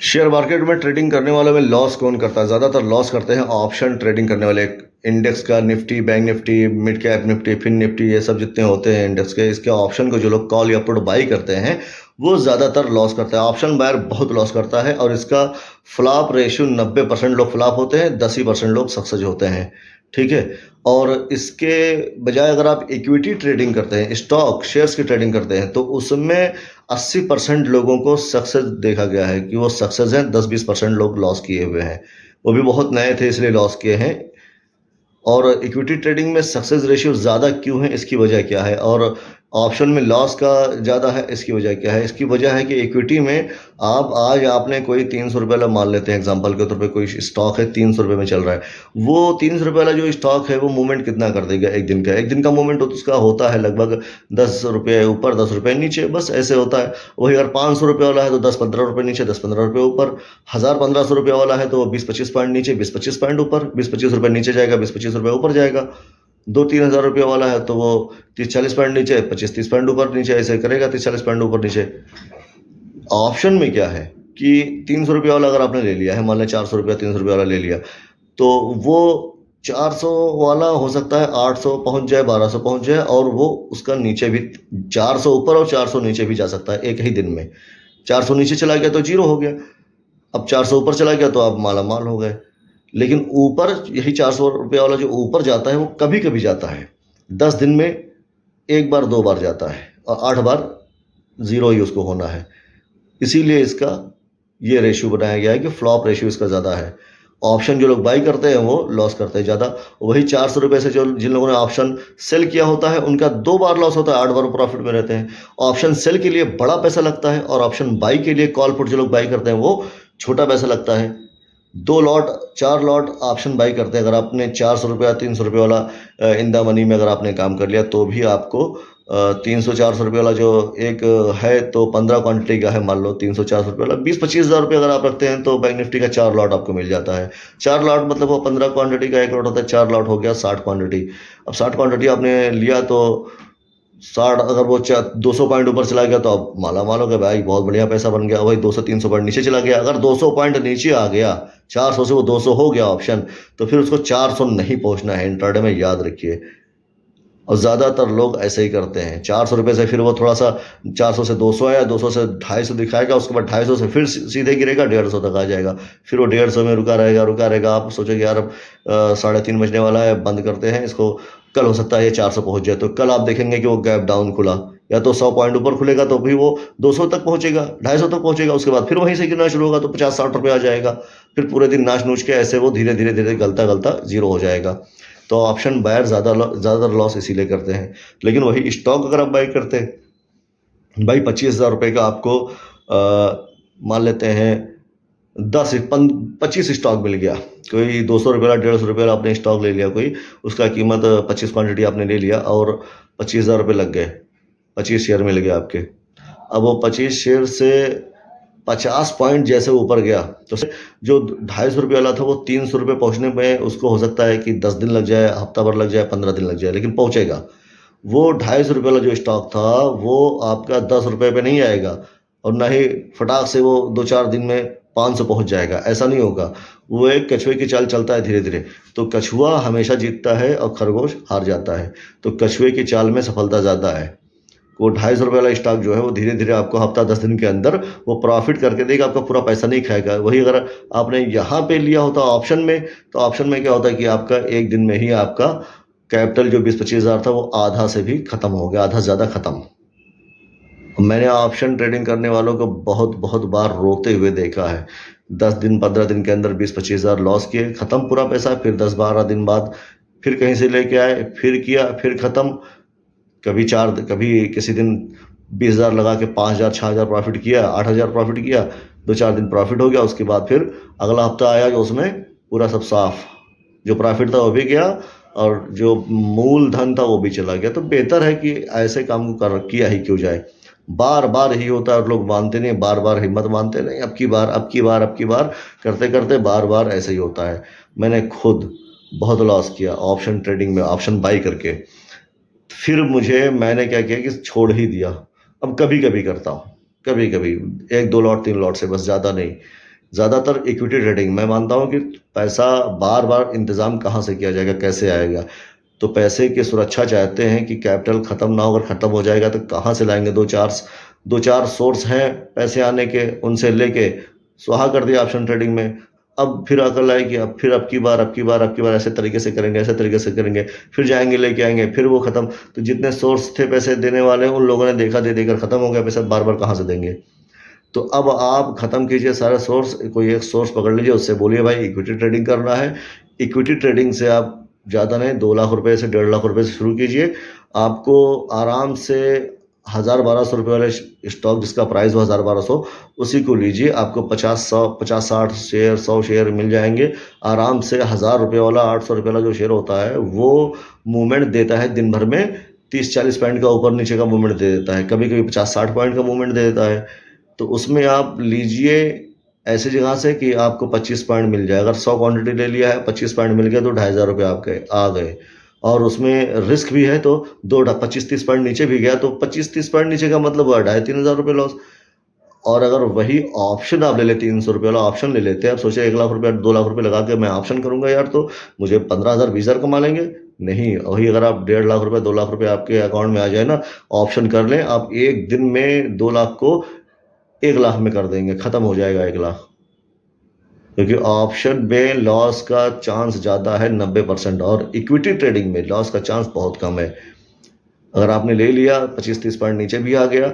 Share market में trading करने वालों में लॉस कौन करता है? ज़्यादातर लॉस करते हैं ऑप्शन ट्रेडिंग करने वाले। इंडेक्स का Nifty, bank Nifty, mid cap Nifty, fin Nifty, ये सब जितने होते हैं इंडेक्स के, इसके ऑप्शन को जो लोग कॉल या पुट बाई करते हैं वो ज़्यादातर लॉस करता है। ऑप्शन बायर बहुत लॉस करता है और इसका फ्लॉप रेशियो 90% लोग फ्लॉप होते हैं, 10% लोग सक्सेस होते हैं। ठीक है। और इसके बजाय अगर आप इक्विटी ट्रेडिंग करते हैं, स्टॉक शेयर्स की ट्रेडिंग करते हैं, तो उसमें 80% लोगों को सक्सेस देखा गया है कि वो सक्सेस हैं, 10-20% लोग लॉस किए हुए हैं। वो भी बहुत नए थे इसलिए लॉस किए हैं। और इक्विटी ट्रेडिंग में सक्सेस रेशियो ज़्यादा क्यों है, इसकी वजह क्या है? और ऑप्शन में लॉस का ज़्यादा है, इसकी वजह क्या है? इसकी वजह है कि इक्विटी में आप आज आपने कोई 300 रुपये वाला मान लेते हैं एग्जांपल के तौर पे, कोई स्टॉक है 300 रुपये में चल रहा है। वो 300 रुपये वाला जो स्टॉक है वो मूवमेंट कितना कर देगा एक दिन का? एक दिन का मूवमेंट उसका होता है लगभग 10 रुपये ऊपर, 10 रुपये नीचे, बस ऐसे होता है। वही अगर 500 रुपये वाला है तो 10-15 रुपये नीचे, 10-15 रुपये ऊपर। 1000-1500 रुपये वाला है तो वो 20-25 पॉइंट नीचे, 20-25 पॉइंट ऊपर, 20-25 रुपये नीचे जाएगा, 20-25 रुपये ऊपर जाएगा। 2-3 हज़ार रुपये वाला है तो वो 30-40 पॉइंट नीचे, 25-30 पॉइंट ऊपर नीचे, ऐसे करेगा 30-40 पॉइंट ऊपर नीचे। ऑप्शन में क्या है कि 300 रुपये वाला अगर आपने ले लिया है, मान लें 400 रुपया 300 रुपये वाला ले लिया, तो वो 400 वाला हो सकता है 800 पहुंच जाए, 1200 पहुंच जाए, और वो उसका नीचे भी 400 ऊपर और 400 नीचे भी जा सकता है एक ही दिन में। 400 नीचे चला गया तो जीरो हो गया, अब 400 ऊपर चला गया तो आप माला माल हो गए। लेकिन ऊपर यही 400 रुपये वाला जो ऊपर जाता है वो कभी कभी जाता है, 10 दिन में एक बार 2 बार जाता है, और 8 बार जीरो ही उसको होना है। इसीलिए इसका ये रेशियो बनाया गया है कि फ्लॉप रेशियो इसका ज़्यादा है। ऑप्शन जो लोग बाई करते हैं वो लॉस करते हैं ज़्यादा। वही 400 रुपये से जो जिन लोगों ने ऑप्शन सेल किया होता है उनका 2 बार लॉस होता है, 8 बार प्रॉफिट में रहते हैं। ऑप्शन सेल के लिए बड़ा पैसा लगता है और ऑप्शन बाई के लिए कॉल पुट जो लोग बाई करते हैं वो छोटा पैसा लगता है। 2 लॉट 4 लॉट ऑप्शन बाई करते हैं। अगर आपने 400 रुपया 300 रुपये वाला इन द मनी में अगर आपने काम कर लिया तो भी आपको 300-400 रुपये वाला जो एक है तो 15 क्वांटिटी का है, मान लो 300-400 रुपये वाला 20-25 हज़ार रुपये अगर आप रखते हैं तो बैंक निफ्टी का 4 लॉट आपको मिल जाता है। 4 लॉट मतलब वो 15 क्वांटिटी का एक लॉट होता है, 4 लॉट हो गया 60 क्वांटिटी। अब 60 क्वांटिटी आपने लिया तो 60, अगर वो 200 पॉइंट ऊपर चला गया तो आप माला माल हो गए भाई, बहुत बढ़िया पैसा बन गया। वही 200-300 पॉइंट नीचे चला गया, अगर 200 पॉइंट नीचे आ गया, 400 से वो 200 हो गया ऑप्शन, तो फिर उसको 400 नहीं पहुंचना है इंट्राडे में, याद रखिए। और ज़्यादातर लोग ऐसे ही करते हैं। 400 रुपये से फिर वो थोड़ा सा 400 से 200 आया, 200 से 250 दिखाएगा, उसके बाद 250 से फिर सीधे गिरेगा, 150 तक आ जाएगा, फिर वो 150 में रुका रहेगा रुका रहेगा। आप सोचोगे यार अब 3:30 बजने वाला है, बंद करते हैं इसको, कल हो सकता है ये 400 पहुंच जाए, तो कल आप देखेंगे कि वो गैप डाउन खुला, या तो 100 पॉइंट ऊपर खुलेगा तो भी वो 200 तक पहुंचेगा, 250 तक पहुंचेगा, उसके बाद फिर वहीं से गिरना शुरू होगा तो 50-60 रुपये आ जाएगा। फिर पूरे दिन नाच नूच के ऐसे वो धीरे धीरे धीरे गलता गलता जीरो हो जाएगा। तो ऑप्शन बायर ज़्यादातर लॉस इसीलिए करते हैं। लेकिन वही स्टॉक अगर आप बाई करते हैं, भाई 25,000 रुपये का आपको मान लेते हैं 25 स्टॉक मिल गया, कोई 200 रुपये वाला 150 रुपये वाला आपने स्टॉक ले लिया, कोई उसका कीमत 25 क्वांटिटी आपने ले लिया और 25,000 रुपये लग गए, 25 शेयर मिल गए आपके। अब वो 25 शेयर से 50 पॉइंट जैसे ऊपर गया तो जो 250 रुपये वाला था वो 300 रुपये पहुंचने में उसको हो सकता है कि 10 दिन लग जाए, हफ्ता भर लग जाए, 15 दिन लग जाए, लेकिन पहुंचेगा। वो 250 रुपये वाला जो स्टॉक था वो आपका 10 रुपये पे नहीं आएगा, और ना ही फटाक से वो 2-4 दिन में 500 पहुंच जाएगा, ऐसा नहीं होगा। वो एक कछुए की चाल चलता है धीरे धीरे। तो कछुआ हमेशा जीतता है और खरगोश हार जाता है, तो कछुए की चाल में सफलता ज़्यादा है। वो 250 रुपये वाला स्टॉक जो है वो धीरे धीरे आपको हफ्ता 10 दिन के अंदर वो प्रॉफिट करके देगा, आपका पूरा पैसा नहीं खाएगा। वही अगर आपने यहाँ पे लिया होता ऑप्शन में, तो ऑप्शन में क्या होता है कि आपका एक दिन में ही आपका कैपिटल जो 20-25 हज़ार था वो आधा से भी खत्म हो गया, आधा ज़्यादा खत्म। मैंने ऑप्शन ट्रेडिंग करने वालों को बहुत बहुत बार रोते हुए देखा है। 10 दिन 15 दिन के अंदर 20-25 हज़ार लॉस किए, खत्म पूरा पैसा, फिर 10-12 दिन बाद फिर कहीं से लेके आए, फिर किया, फिर खत्म। कभी किसी दिन 20,000 लगा के 5,000 6,000 प्रॉफिट किया, 8,000 प्रॉफिट किया, 2-4 दिन प्रॉफिट हो गया, उसके बाद फिर अगला हफ्ता आया जो उसमें पूरा सब साफ, जो प्रॉफिट था वो भी गया और जो मूल धन था वो भी चला गया। तो बेहतर है कि ऐसे काम को कर किया ही क्यों जाए। बार बार ही होता है और लोग मानते नहीं, बार बार हिम्मत मानते नहीं, अब की बार अब की बार अब की बार करते करते बार बार ऐसे ही होता है। मैंने खुद बहुत लॉस किया ऑप्शन ट्रेडिंग में, ऑप्शन बाई करके। फिर मैंने क्या किया कि छोड़ ही दिया। अब कभी कभी करता हूँ, कभी कभी 1-2 लॉट 3 लॉट से, बस ज़्यादा नहीं। ज़्यादातर इक्विटी ट्रेडिंग मैं मानता हूँ कि पैसा बार बार इंतज़ाम कहाँ से किया जाएगा, कैसे आएगा। तो पैसे की सुरक्षा चाहते हैं कि कैपिटल ख़त्म ना हो, अगर ख़त्म हो जाएगा तो कहाँ से लाएंगे। दो चार सोर्स हैं पैसे आने के, उनसे लेके स्वाहा कर दिया ऑप्शन ट्रेडिंग में। अब फिर अकल आई कि अब की बार ऐसे तरीके से करेंगे, फिर जाएंगे लेके आएंगे, फिर वो ख़त्म। तो जितने सोर्स थे पैसे देने वाले उन लोगों ने देखा, दे देकर ख़त्म हो गया पैसा, बार बार कहाँ से देंगे। तो अब आप ख़त्म कीजिए सारे सोर्स, कोई एक सोर्स पकड़ लीजिए, उससे बोलिए भाई इक्विटी ट्रेडिंग करना है। इक्विटी ट्रेडिंग से आप ज़्यादा नहीं 2 लाख रुपए से 1.5 लाख रुपए से शुरू कीजिए। आपको आराम से 1000-1200 रुपये वाले स्टॉक जिसका प्राइस हो 1000-1200, उसी को लीजिए। आपको 50-60 शेयर 100 शेयर मिल जाएंगे आराम से। 1000 रुपये वाला 800 रुपये वाला जो शेयर होता है वो मूवमेंट देता है दिन भर में 30-40 पॉइंट का ऊपर नीचे का मूवमेंट दे देता है, कभी कभी 50-60 पॉइंट का मूवमेंट दे देता है। तो उसमें आप लीजिए ऐसी जगह से कि आपको 25 पॉइंट मिल जाए। अगर 100 क्वांटिटी ले लिया है, 25 पॉइंट मिल गया तो 2500 रुपये आपके आ गए। और उसमें रिस्क भी है, तो 25-30 पॉइंट नीचे भी गया तो 25-30 पॉइंट नीचे का मतलब हुआ 2500-3000 रुपये लॉस। और अगर वही ऑप्शन आप ले लेते, 300 रुपये वाला ऑप्शन ले लेते, आप सोचे 1 लाख रुपये 2 लाख रुपये लगा के मैं ऑप्शन करूंगा यार तो मुझे 15,000-20,000 कमा लेंगे। नहीं, वही अगर आप 1.5 लाख रुपये 2 लाख रुपये आपके अकाउंट में आ जाए ना, ऑप्शन कर लें, आप एक दिन में 2 लाख को 1 लाख में कर देंगे, ख़त्म हो जाएगा 1 लाख। क्योंकि ऑप्शन में लॉस का चांस ज़्यादा है 90%, और इक्विटी ट्रेडिंग में लॉस का चांस बहुत कम है। अगर आपने ले लिया 25-30 पॉइंट नीचे भी आ गया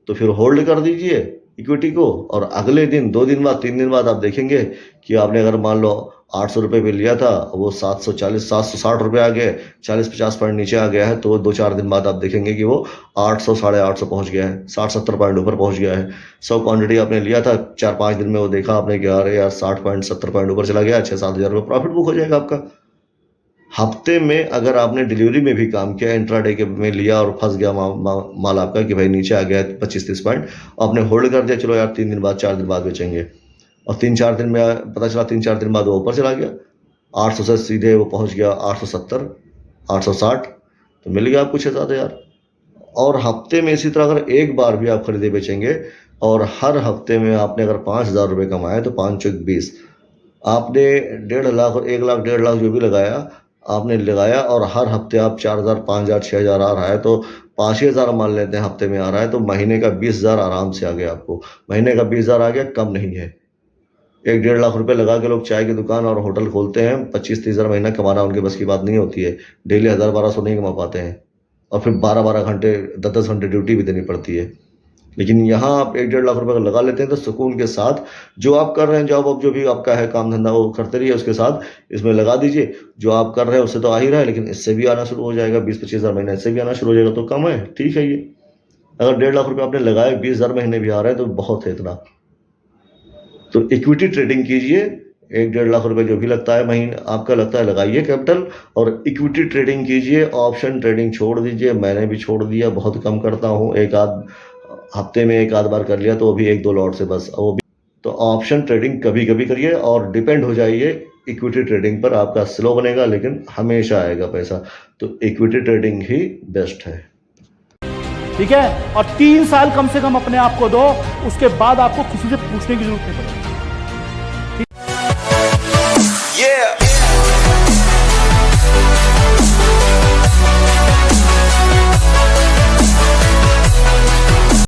तो फिर होल्ड कर दीजिए इक्विटी को, और अगले दिन 2 दिन बाद 3 दिन बाद आप देखेंगे कि आपने अगर मान लो 800 रुपये पे लिया था, वो 760 रुपये आ गए, 40-50 पॉइंट नीचे आ गया है, तो 2-4 दिन बाद आप देखेंगे कि वो 800 850 पहुंच गया है, 60-70 पॉइंट ऊपर पहुंच गया है। 100 क्वांटिटी आपने लिया था, 4-5 दिन में वो देखा आपने कि अरे यार 60 पॉइंट 70 पॉइंट ऊपर चला गया, 6-7 हज़ार रुपये प्रॉफिट बुक हो जाएगा आपका। हफ्ते में अगर आपने डिलीवरी में भी काम किया, इंट्राडे के में लिया और फंस गया माल आपका कि भाई नीचे आ गया 25-30 पॉइंट, आपने होल्ड कर दिया, चलो यार 3 दिन बाद 4 दिन बाद बेचेंगे, और 3-4 दिन में पता चला 3-4 दिन बाद वो ऊपर चला गया, 800 से सीधे वो पहुंच गया 870 860, तो मिल गया आपको 6-7 हज़ार। और हफ्ते में इसी तरह अगर एक बार भी आप खरीदे बेचेंगे, और हर हफ्ते में आपने अगर 5,000 रुपये कमाए तो 5 चौक 20, आपने 1.5 लाख और 1 लाख 1.5 लाख जो भी लगाया आपने लगाया, और हर हफ्ते आप 4,000 5,000 6,000 आ रहा है, तो 5,000 मान लेते हैं हफ्ते में आ रहा है, तो महीने का 20,000 आराम से आ गया आपको। महीने का 20,000 आ गया, कम नहीं है। 1-1.5 लाख रुपए लगा के लोग चाय की दुकान और होटल खोलते हैं, 25-30 हज़ार महीना कमाना उनके बस की बात नहीं होती है। डेली 1,000-1,200 नहीं कमा पाते हैं, और फिर 12-12 घंटे 10-10 घंटे ड्यूटी भी देनी पड़ती है। लेकिन यहाँ आप 1-1.5 लाख रुपए लगा लेते हैं तो सुकून के साथ जो आप कर रहे हैं, जॉब जो भी आपका है काम धंधा वो करते रहिए, उसके साथ इसमें लगा दीजिए। जो आप कर रहे हैं उससे तो आ ही रहा है, लेकिन इससे भी आना शुरू हो जाएगा, 20-25 हज़ार महीना इससे भी आना शुरू हो जाएगा, तो कम है, ठीक है। ये अगर 1.5 लाख रुपये आपने लगाए, 20,000 महीने भी आ रहे हैं तो बहुत है इतना। तो इक्विटी ट्रेडिंग कीजिए, 1-1.5 लाख रुपए जो भी लगता है महीना आपका लगता है लगाइए कैपिटल, और इक्विटी ट्रेडिंग कीजिए। ऑप्शन ट्रेडिंग छोड़ दीजिए, मैंने भी छोड़ दिया, बहुत कम करता हूँ, एक आध हफ्ते में एक आध बार कर लिया, तो वो भी 1-2 लॉट से बस, वो भी। तो ऑप्शन ट्रेडिंग कभी कभी करिए, और डिपेंड हो जाइए इक्विटी ट्रेडिंग पर। आपका स्लो बनेगा लेकिन हमेशा आएगा पैसा, तो इक्विटी ट्रेडिंग ही बेस्ट है। ठीक है, और 3 साल कम से कम अपने आप को दो, उसके बाद आपको किसी से पूछने की जरूरत नहीं पड़ेगी। Yeah.